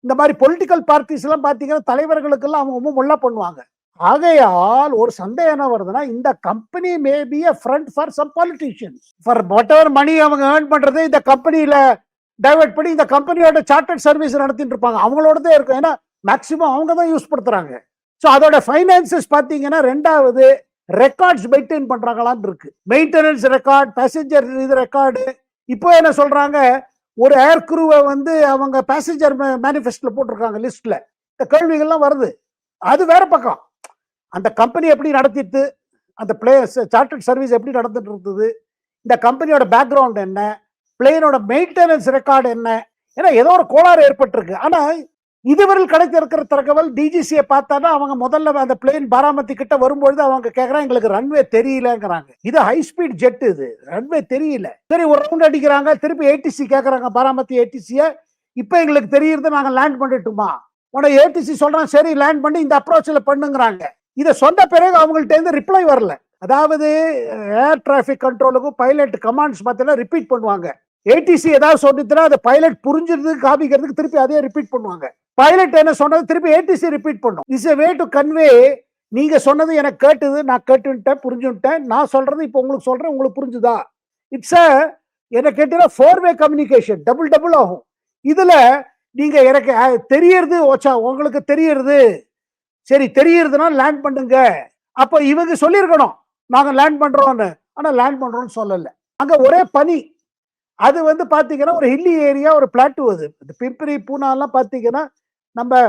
இந்த மாதிரி பொலிட்டிக்கல் பார்ட்டிஸ் எல்லாம் பாத்தீங்கன்னா தலைவர்களுக்கு எல்லாம் அவங்க ரொம்ப முள்ளா பண்ணுவாங்க. ஆகையால் ஒரு சந்தேகம் என்ன வருதுன்னா, இந்த company may be a front for some politicians for whatever money அவங்க ஏர்ன் பண்றது இந்த கம்பெனியில டைவர்ட் பண்ணி இந்த கம்பெனியோட சார்ட்டர்ட் சர்வீஸ் நடத்திட்டு இருப்பாங்க. அவங்களோடதே இருக்கும். ஏன்னா மேக்சிமம் அவங்க தான் யூஸ் படுத்துறாங்க. ஸோ அதோட ஃபைனான்சஸ் பார்த்தீங்கன்னா, 2வது ரெக்கார்ட்ஸ் மெயின்டைன் பண்றாங்களான்னு இருக்கு. மெயின்டெனன்ஸ் ரெக்கார்ட், பேசஞ்சர் இது ரெக்கார்டு. இப்போ என்ன சொல்றாங்க, ஒரு ஏர் குரூவை அவங்க பேசஞ்சர் மேனிஃபெஸ்டோல போட்டிருக்காங்க லிஸ்ட்ல. இந்த கேள்விகள்லாம் வருது. அது வேற பக்கம். அந்த கம்பெனி எப்படி நடத்திட்டு, அந்த சார்ட்டர்ட் சர்வீஸ் எப்படி நடந்துட்டு இருந்தது, இந்த கம்பெனியோட பேக்ரவுண்ட் என்ன, பிளேனோட மெயின்டெனன்ஸ் ரெக்கார்டு என்ன, ஏன்னா ஏதோ ஒரு கோளாறு ஏற்பட்டிருக்கு. ஆனா இதுவரையில் கிடைத்திருக்கிற தகவல் டிஜிசியை பார்த்தாதான் அவங்க முதல்ல அந்த பிளேன் பாராமதி கிட்ட வரும்பொழுது அவங்க கேட்கறாங்க எங்களுக்கு ரன்வே தெரியலங்கிறாங்க. இது ஹை ஸ்பீட் ஜெட், இது ரன்வே தெரியல. சரி ஒரு ரவுண்ட் அடிக்கிறாங்க, திருப்பி ஏடிசி கேட்கறாங்க, பாராமதி ஏடிசிய இப்ப எங்களுக்கு தெரியுது நாங்க லேண்ட் பண்ணிட்டுமா. உடனே ஏடிசி சொல்றாங்க சரி லேண்ட் பண்ணி இந்த அப்ரோச்ல பண்ணுங்கிறாங்க. இதை சொன்ன பிறகு அவங்கள்ட்ட இருந்து ரிப்ளை வரல. அதாவது ஏர் டிராபிக் கண்ட்ரோலுக்கும் பைலட் கமாண்ட்ஸ் பார்த்தீங்கன்னா ரிப்பீட் பண்ணுவாங்க. ஏடிசி ஏதாவது சொல்லிட்டுனா அதை பைலட் புரிஞ்சிருந்தது காமிக்கிறதுக்கு திருப்பி அதே ரிப்பீட் பண்ணுவாங்க. பைலட் என்ன சொன்னது திருப்பி ஏடிசி ரிப்பீட் பண்ணும். Is a way to convey நீங்க சொன்னது எனக்கு கேட்டது, நான் கேட்டுட்டேன் புரிஞ்சுட்டேன், நான் சொல்றது இப்போ உங்களுக்கு சொல்றேன் உங்களுக்கு புரிஞ்சுதா. இட்ஸ் என்ன கேட்டா 4-வே கம்யூனிகேஷன், டபுள் ஆகும். இதுல நீங்க எனக்கு தெரியறது ஓச்சா உங்களுக்கு தெரியறது சரி தெரியறதுனா லேண்ட் பண்ணுங்க. அப்ப இவங்க சொல்லியிருக்கணும் நாங்க லேண்ட் பண்றோம்னு, ஆனா லேண்ட் பண்றோம்னு சொல்லல. அங்க ஒரே பனி. அது வந்து பாத்தீங்கன்னா ஒரு ஹில்லி ஏரியா, ஒரு பிளாட்டூ. அது பிம்பிரி பூனாலாம் பாத்தீங்கன்னா நம்ம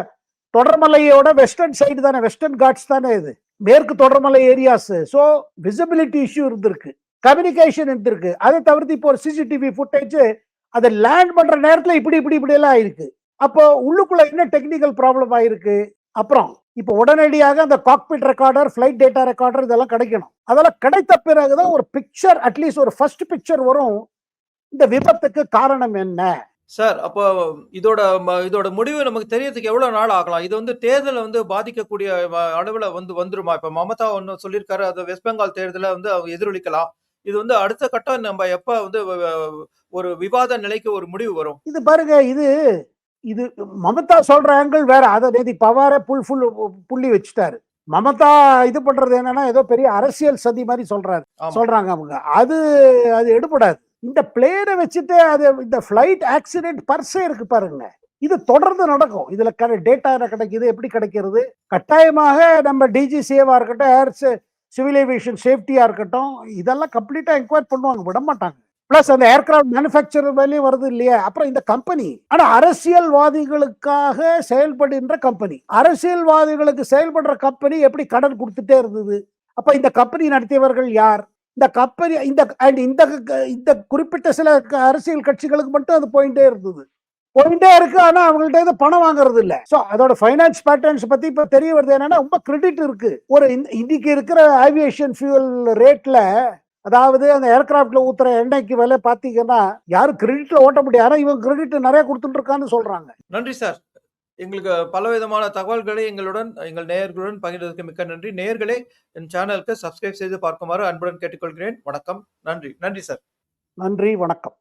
தொடர்மலையோட வெஸ்டர்ன் சைடு தானே, வெஸ்டர்ன் காட்ஸ் தானே இது, மேற்கு தொடர்மலை ஏரியாஸ். ஸோ விசிபிலிட்டி இஷ்யூ இருந்திருக்கு, கம்யூனிகேஷன் இருந்திருக்கு. அதை தவிர்த்து இப்போ ஒரு சிசிடிவி ஃபுட்டேஜ் அதை லேண்ட் பண்ற நேரத்தில் இப்படி எல்லாம் ஆயிருக்கு. அப்போ உள்ளுக்குள்ள என்ன டெக்னிக்கல் ப்ராப்ளம் ஆயிருக்கு. அப்புறம் இப்போ உடனடியாக அந்த cockpit recorder, flight data recorder இதெல்லாம் கிடைக்கணும். அதெல்லாம் கிடைத்த பிறகுதான் ஒரு பிக்சர், அட்லீஸ்ட் ஒரு ஃபர்ஸ்ட் பிக்சர் வரும். இந்த விபத்துக்கு காரணம் என்ன சார்? அப்போ இதோட முடிவு நமக்கு தெரியறதுக்கு எவ்வளவு நாள் ஆகலாம்? இது வந்து தேர்தலை வந்து பாதிக்கக்கூடிய அளவுல வந்துருமா? இப்ப மமதா ஒன்னு சொல்லியிருக்காரு, அது வெஸ்ட் பெங்கால் தேர்தலை வந்து அவங்க எதிரொலிக்கலாம். இது வந்து அடுத்த கட்டம் நம்ம எப்ப வந்து ஒரு விவாத நிலைக்கு ஒரு முடிவு வரும்? இது பாருங்க, இது மமதா சொல்ற ஆங்கிள் வேற. அதை நேதி பவார புள்ளி வச்சுட்டாரு. மமதா இது பண்றது என்னன்னா ஏதோ பெரிய அரசியல் சதி மாதிரி சொல்றாங்க அவங்க. அது எடுபடாது. இந்த பிளேனை வச்சுட்டு அது இந்த பிளைட் ஆக்சிடென்ட் பர்சே இருக்கு பாருங்க, இது தொடர்ந்து நடக்கும். இதுல டேட்டா கிடைக்குது, எப்படி கிடைக்கிறது? கட்டாயமாக நம்ம டிஜிசிஏவா இருக்கட்டும், ஏர் சிவில் ஏவியேஷன் சேஃப்டியா இருக்கட்டும், இதெல்லாம் கம்ப்ளீட்டா என்கொயர் பண்ணுவாங்க, விட மாட்டாங்க. பிளஸ் அந்த ஏர்கிராஃப்ட் மேனுஃபேக்சரர் மேலேயும் வருது இல்லையா. அப்புறம் இந்த கம்பெனி ஆனா அரசியல்வாதிகளுக்காக செயல்படுகின்ற கம்பெனி, அரசியல்வாதிகளுக்கு செயல்படுற கம்பெனி எப்படி கடன் கொடுத்துட்டே இருந்தது? அப்ப இந்த கம்பெனி நடத்தியவர்கள் யார்? இந்த கம்பெனி இந்த குறிப்பிட்ட சில அரசியல் கட்சிகளுக்கு மட்டும் அது போயிட்டே இருக்கு. ஆனா அவங்கள்ட்ட பணம் வாங்குறது இல்ல. சோ அதோட ஃபைனான்ஸ் பேட்டர்ன்ஸ் பத்தி இப்ப தெரிய வருது. என்னன்னா ரொம்ப கிரெடிட் இருக்கு. ஒரு இன்னைக்கு இருக்கிற ஏவியேஷன் ஃபியூல் ரேட்ல, அதாவது அந்த ஏர்கிராஃப்ட்ல ஊத்துற எண்ணெய்க்கு விலை பாத்தீங்கன்னா யாரும் கிரெடிட்ல ஓட்ட முடியாது. ஆனா இவங்க கிரெடிட் நிறைய கொடுத்துட்டு இருக்கான்னு சொல்றாங்க. நன்றி சார். எங்களுக்கு பலவிதமான தகவல்களை எங்கள் நேயர்களுடன் பகிர்ந்ததற்கு மிக்க நன்றி. நேயர்களே, என் சேனலுக்கு சப்ஸ்கிரைப் செய்து பார்க்குமாறு அன்புடன் கேட்டுக்கொள்கிறேன். வணக்கம். நன்றி சார். நன்றி, வணக்கம்.